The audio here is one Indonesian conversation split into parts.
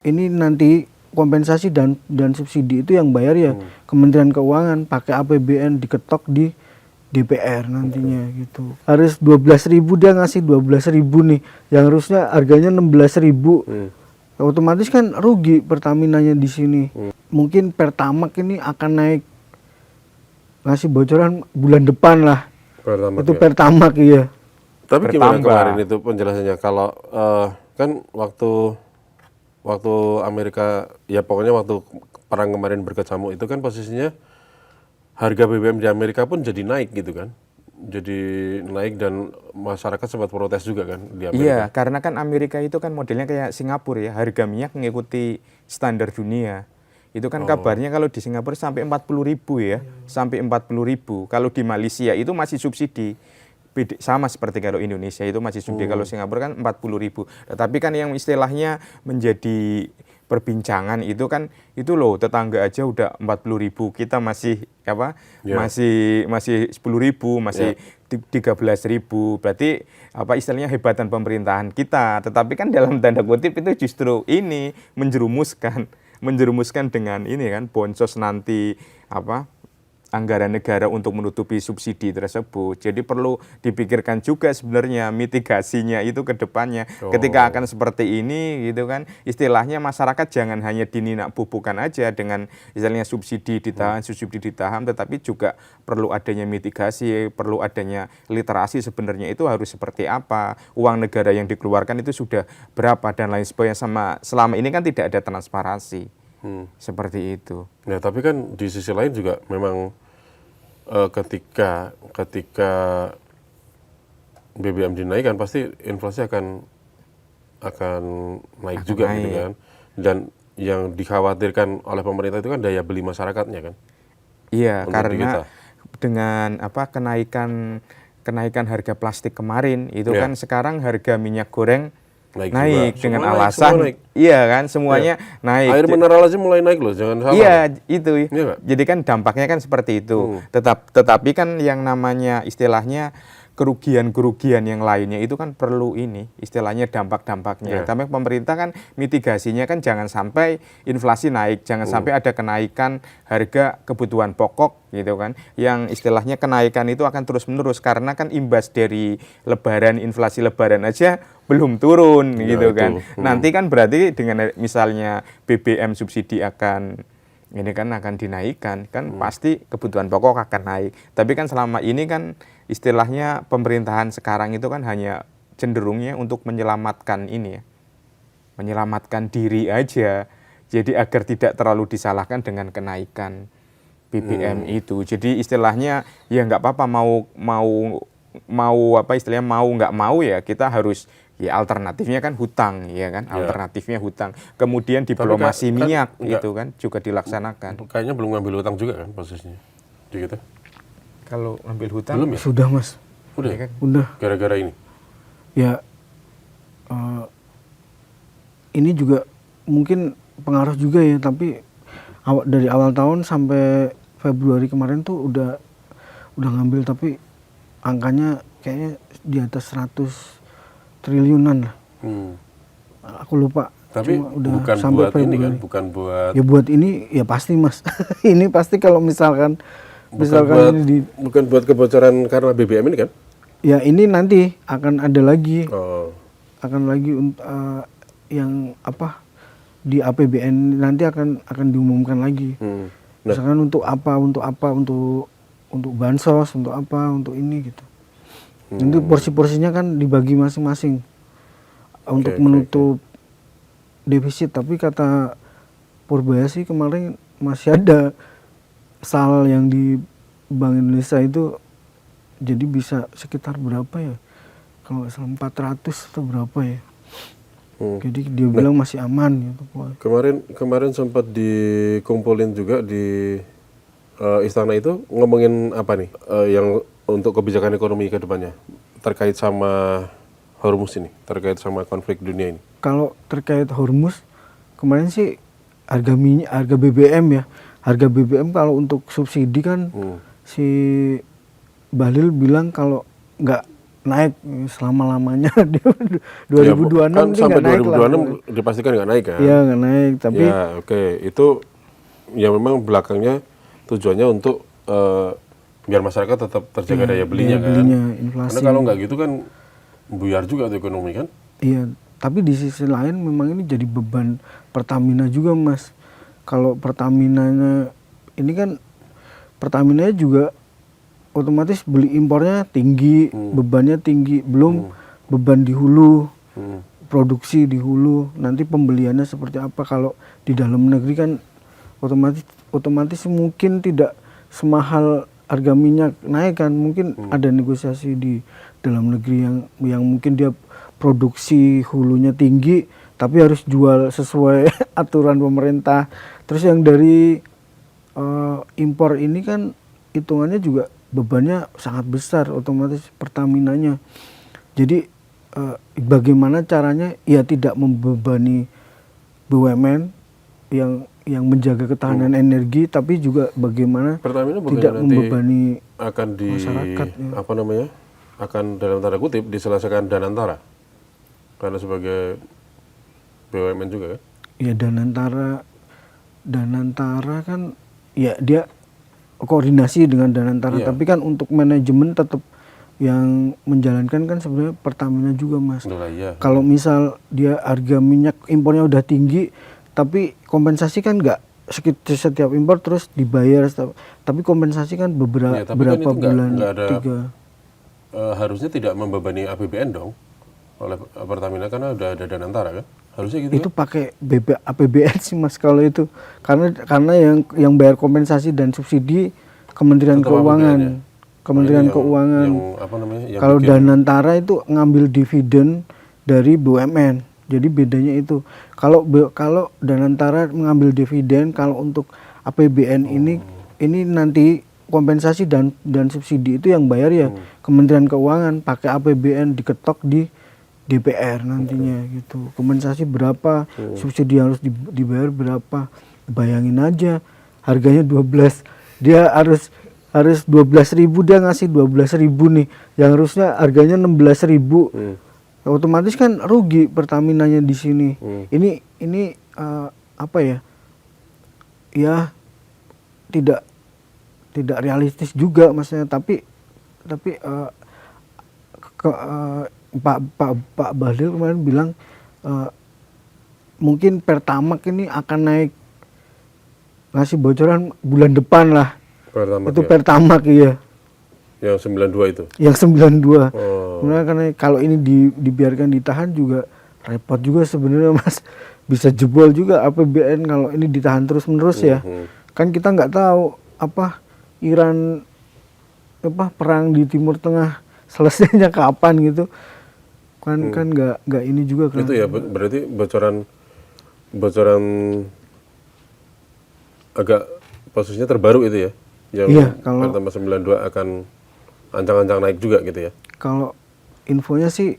Ini nanti kompensasi dan subsidi itu yang bayar ya Kementerian Keuangan, pakai APBN diketok di DPR nantinya gitu. Harus 12.000, dia ngasih 12.000 nih, yang harusnya harganya 16.000. Otomatis kan rugi Pertamina-nya di sini. Mungkin Pertamax ini akan naik, ngasih bocoran bulan depan lah. Pertamax, itu ya. Pertamax ya. Tapi gimana kemarin itu penjelasannya? Kalau kan waktu Amerika, ya pokoknya waktu perang kemarin berkecamuk itu kan posisinya harga BBM di Amerika pun jadi naik gitu kan. Jadi naik dan masyarakat sempat protes juga kan di Amerika. Iya, karena kan Amerika itu kan modelnya kayak Singapura ya, harga minyak mengikuti standar dunia. Itu kan kabarnya kalau di Singapura sampai 40.000 ya, sampai 40.000. Kalau di Malaysia itu masih subsidi. Sama seperti kalau Indonesia itu masih subsidi, kalau Singapura kan 40.000. Tetapi kan yang istilahnya menjadi perbincangan itu kan itu loh, tetangga aja udah 40.000, kita masih masih 10.000, masih 13.000. Berarti apa istilahnya hebatan pemerintahan kita. Tetapi kan dalam tanda kutip itu justru ini menjerumuskan dengan ini kan bonsos nanti anggaran negara untuk menutupi subsidi tersebut. Jadi perlu dipikirkan juga sebenarnya mitigasinya itu ke depannya. Ketika akan seperti ini gitu kan, istilahnya masyarakat jangan hanya dininak bubukan aja dengan istilahnya subsidi ditahan, tetapi juga perlu adanya mitigasi, perlu adanya literasi sebenarnya itu harus seperti apa, uang negara yang dikeluarkan itu sudah berapa dan lain sebagainya. Selama ini kan tidak ada transparansi. Seperti itu. Ya, tapi kan di sisi lain juga memang ketika BBM dinaikkan pasti inflasi akan naik juga gitu kan. Dan yang dikhawatirkan oleh pemerintah itu kan daya beli masyarakatnya kan. Iya, karena dengan kenaikan harga plastik kemarin itu kan sekarang harga minyak goreng naik dengan alasan semuanya naik. Air mineral aja mulai naik loh, jangan salah. Iya, itu. Iya, jadi kan dampaknya kan seperti itu. Tetapi kan yang namanya istilahnya kerugian yang lainnya itu kan perlu istilahnya dampak-dampaknya. Tapi pemerintah kan mitigasinya kan jangan sampai inflasi naik, jangan sampai ada kenaikan harga kebutuhan pokok gitu kan. Yang istilahnya kenaikan itu akan terus-menerus karena kan imbas dari inflasi lebaran aja belum turun gitu kan. Nanti kan berarti dengan misalnya BBM subsidi akan dinaikkan kan pasti kebutuhan pokok akan naik. Tapi kan selama ini kan istilahnya pemerintahan sekarang itu kan hanya cenderungnya untuk menyelamatkan menyelamatkan diri aja. Jadi agar tidak terlalu disalahkan dengan kenaikan BBM itu. Jadi istilahnya ya nggak apa-apa mau nggak mau ya kita harus alternatifnya kan hutang alternatifnya hutang. Kemudian diplomasi minyak itu kan juga dilaksanakan. Kayaknya belum ngambil hutang juga kan posisinya. Gitu. Kalau ngambil hutang belum ya? Sudah Mas. Udah. Ya kan? Udah. Gara-gara ini. Ya ini juga mungkin pengaruh juga ya, tapi dari awal tahun sampai Februari kemarin tuh udah ngambil, tapi angkanya kayaknya di atas 100 triliunan lah. Aku lupa. Tapi udah bukan sampai buat Februari. ini kan, bukan buat. Ya buat ini ya pasti Mas. Ini pasti kalau misalkan bukan buat kebocoran karena BBM ini kan? Ya ini nanti akan ada lagi. Akan lagi yang di APBN nanti akan diumumkan lagi. Misalkan untuk bansos, untuk apa, untuk ini gitu. Nanti porsi-porsinya kan dibagi masing-masing untuk menutup defisit. Tapi kata Purbaya sih kemarin masih ada sal yang di Bank Indonesia itu jadi bisa sekitar berapa ya? Kalau nggak salah 400 atau berapa ya? Jadi dia bilang masih aman gitu. Kemarin sempat dikumpulin juga di istana itu ngomongin apa nih yang untuk kebijakan ekonomi ke depannya terkait sama Hormuz ini, terkait sama konflik dunia ini. Kalau terkait Hormuz kemarin sih harga BBM ya. Harga BBM kalau untuk subsidi kan si Bahlil bilang kalau nggak naik selama-lamanya. Dia 2026 kan mungkin sampai nggak naik lah. 2026 dipastikan nggak naik kan? Iya nggak naik, tapi Ya oke, itu ya memang belakangnya tujuannya untuk biar masyarakat tetap terjaga daya belinya daya kan. belinya, inflasi. Karena kalau nggak gitu kan buyar juga tuh ekonomi kan. Iya, tapi di sisi lain memang ini jadi beban Pertamina juga Mas. Kalau Pertaminanya ini kan Pertaminanya juga otomatis beli impornya tinggi, bebannya tinggi, belum beban di hulu, produksi di hulu, nanti pembeliannya seperti apa. Kalau di dalam negeri kan otomatis mungkin tidak semahal harga minyak naik kan, mungkin ada negosiasi di dalam negeri yang mungkin dia produksi hulunya tinggi tapi harus jual sesuai aturan pemerintah. Terus yang dari impor ini kan hitungannya juga bebannya sangat besar otomatis Pertaminanya. Jadi bagaimana caranya ya tidak membebani BUMN yang menjaga ketahanan energi, tapi juga bagaimana Pertamina bukannya tidak nanti membebani akan di masyarakat, ya. apa namanya? Akan dalam tanda kutip diselesaikan Danantara. Karena sebagai BUMN juga kan? Ya Danantara kan ya dia koordinasi dengan Danantara, Iya. tapi kan untuk manajemen tetap yang menjalankan kan sebenarnya Pertamina juga Mas. Udah lah, iya. Kalau misal dia harga minyak impornya udah tinggi, tapi kompensasi kan nggak setiap impor terus dibayar, tapi kompensasi kan Ya, tapi berapa kan itu bulan, nggak ada, 3. Harusnya tidak membebani APBN dong oleh Pertamina karena udah ada Danantara kan? Harusnya gitu Itu pakai APBN sih Mas kalau itu, karena yang bayar kompensasi dan subsidi Kementerian Tetap Keuangan. APBN ya? Kementerian Yang- Keuangan. yang apa namanya? Yang Kalau bikin- Danantara itu ngambil dividen dari BUMN. Jadi bedanya itu. Kalau Danantara mengambil dividen, kalau untuk APBN ini nanti kompensasi dan subsidi itu yang bayar ya Kementerian Keuangan, pakai APBN diketok di DPR nantinya gitu. Kompensasi berapa, subsidi yang harus dibayar berapa. Bayangin aja harganya 12. Dia harus 12.000, dia ngasih 12.000 nih. Yang harusnya harganya 16.000. Otomatis kan rugi Pertaminanya di sini. Ini apa ya? Ya tidak realistis juga maksudnya, tapi Pak Bahlil kemarin bilang mungkin Pertamax ini akan naik, ngasih bocoran bulan depan lah. Pertamax Itu ya? Pertamax ya. Yang 92 itu. Yang 92. Oh. Kemudian karena kalau ini dibiarkan ditahan juga repot juga sebenarnya Mas. Bisa jebol juga APBN kalau ini ditahan terus-menerus ya. Kan kita nggak tahu apa Iran perang di Timur Tengah selesainya kapan gitu. Kan nggak ini juga kan. Itu ya berarti bocoran agak posisinya terbaru itu ya. Yang Iya, kalau- Pertamax 92 akan ancang-ancang naik juga gitu ya. Kalau infonya sih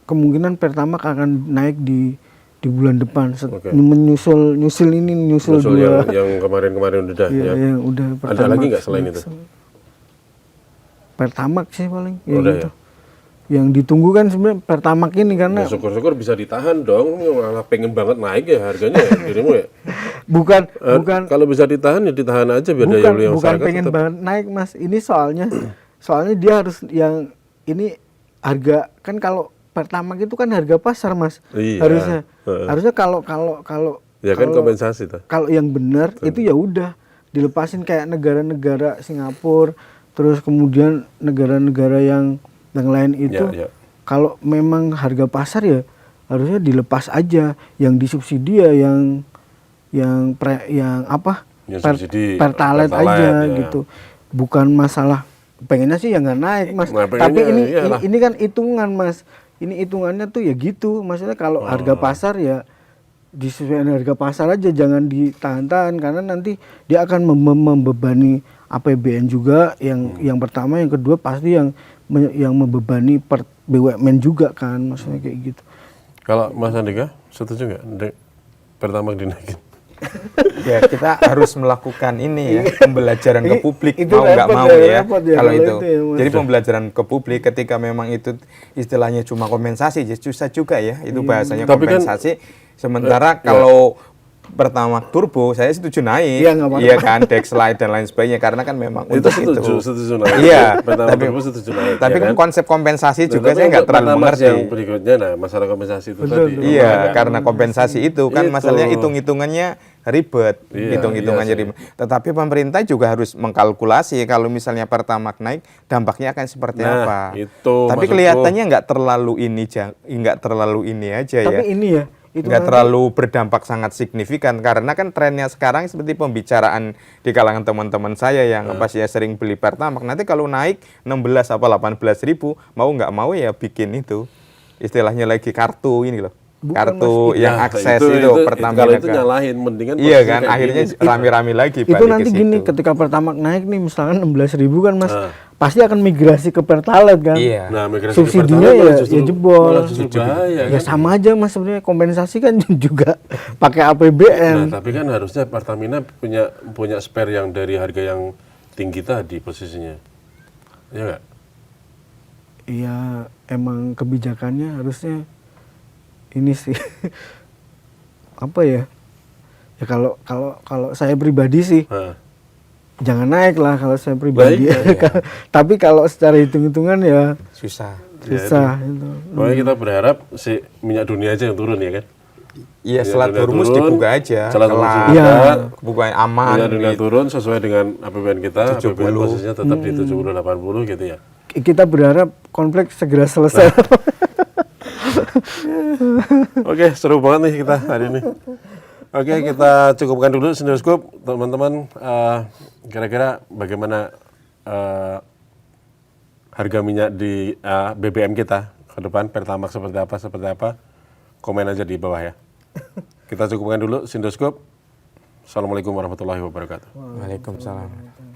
kemungkinan Pertamax akan naik di bulan depan. Oke. Nyusul Nyusul dua. yang kemarin-kemarin udah Iya, ya. yang udah Ada Pertamax. lagi nggak selain itu? Pertamax sih paling. Yang Udah itu. ya? Yang ditunggu kan sebenarnya Pertamax ini karena Ya, syukur-syukur bisa ditahan dong. Malah pengen banget naik ya harganya ya, dirimu ya. bukan Kalau bisa ditahan ya ditahan aja biar daya beli bukan masyarakat pengen tetap. banget naik Mas. Ini soalnya dia harus yang ini harga kan, kalau Pertamax itu kan harga pasar Mas. Iya. Harusnya kalau Ya kan kompensasi tuh. kalau yang benar itu ya udah dilepasin kayak negara-negara Singapura, terus kemudian negara-negara yang lain itu. Ya. Kalau memang harga pasar ya harusnya dilepas aja, yang disubsidi ya yang apa? Yang subsidi, Pertalite aja Pertalite, ya. gitu. Bukan masalah pengennya sih ya nggak naik Mas. Nah, Tapi pengennya iyalah. ini kan hitungan Mas. Ini hitungannya tuh ya gitu. Maksudnya kalau harga pasar ya disesuaikan harga pasar aja, jangan ditahan-tahan karena nanti dia akan membebani APBN juga yang pertama, yang kedua pasti yang membebani BUMN juga kan, maksudnya kayak gitu. Kalau Mas Andika setuju nggak Pertamax dinaikin? Ya kita harus melakukan ini ya, pembelajaran ke publik, Itu mau nggak repot mau ya, ya, repot ya kalau kalau itu. itu ya, Mas. Jadi pembelajaran ke publik ketika memang itu istilahnya cuma kompensasi, ya susah juga ya, itu bahasanya Tapi kan- kompensasi. Sementara kalau Pertamax turbo saya setuju naik, Iya, nggak apa-apa. iya kan, Dexlite dan lain sebagainya karena kan memang Itu untuk setuju naik. Iya, Pertama tapi, turbo setuju naik. tapi ya kan konsep kompensasi Nah, juga tapi saya nggak untuk terlalu Pertamax mengerti. yang berikutnya, nah masalah kompensasi itu Betul, tadi. betul. Iya, Makanya karena kompensasi itu kan Itu. masalahnya hitung-hitungannya ribet, Iya, hitung-hitungannya iya sih. ribet. Tetapi pemerintah juga harus mengkalkulasi kalau misalnya Pertamax naik, dampaknya akan seperti Nah, apa. itu Tapi maksudku. kelihatannya nggak terlalu ini aja ya. Tapi ini ya, itu Nggak nanti- terlalu berdampak sangat signifikan karena kan trennya sekarang seperti pembicaraan di kalangan teman-teman saya yang pas ya sering beli Pertamax, nanti kalau naik 16 apa 18 ribu mau nggak mau ya bikin itu istilahnya lagi kartu ini loh, Bukan, kartu Mas. yang Nah, akses itu, itu Pertamina kalau itu kan. nyalahin mendingan Iya posisi kan kayak akhirnya gini. rame-rame lagi itu balik nanti ke gini, situ. ketika Pertamax naik nih misalkan 16.000 kan Mas, Ah. pasti akan migrasi ke Pertalite kan. Iya. Nah, migrasi Subsidinya ke Pertalite ya, malah justru- ya jebol. malah justru bahaya Ya kan. sama aja Mas, sebenarnya kompensasi kan juga pakai APBN. Nah, tapi kan harusnya Pertamina punya spare yang dari harga yang tinggi tadi posisinya. Iya nggak? Iya, emang kebijakannya harusnya ini sih apa ya? Ya kalau saya pribadi sih Nah, jangan naik lah kalau saya pribadi. Lah, iya, iya. Tapi kalau secara hitung-hitungan ya Susah. susah itu. pokoknya kita berharap si minyak dunia aja yang turun ya kan. Iya, Minyak Selat dunia Hormuz turun, dibuka aja, Selat Hormuz kelar. dibuka, Iya. Buka aman. minyak dunia gitu. turun sesuai dengan APBN kita, 70. APBN posisinya tetap di 70-80 gitu ya. Kita berharap konflik segera selesai. Oke, seru banget nih kita hari ini. Oke, kita cukupkan dulu Sendoscope, teman-teman. Kira-kira bagaimana harga minyak di BBM kita ke depan, Pertamax seperti apa? Komen aja di bawah ya. Kita cukupkan dulu Sendoscope. Assalamualaikum warahmatullahi wabarakatuh. Waalaikumsalam.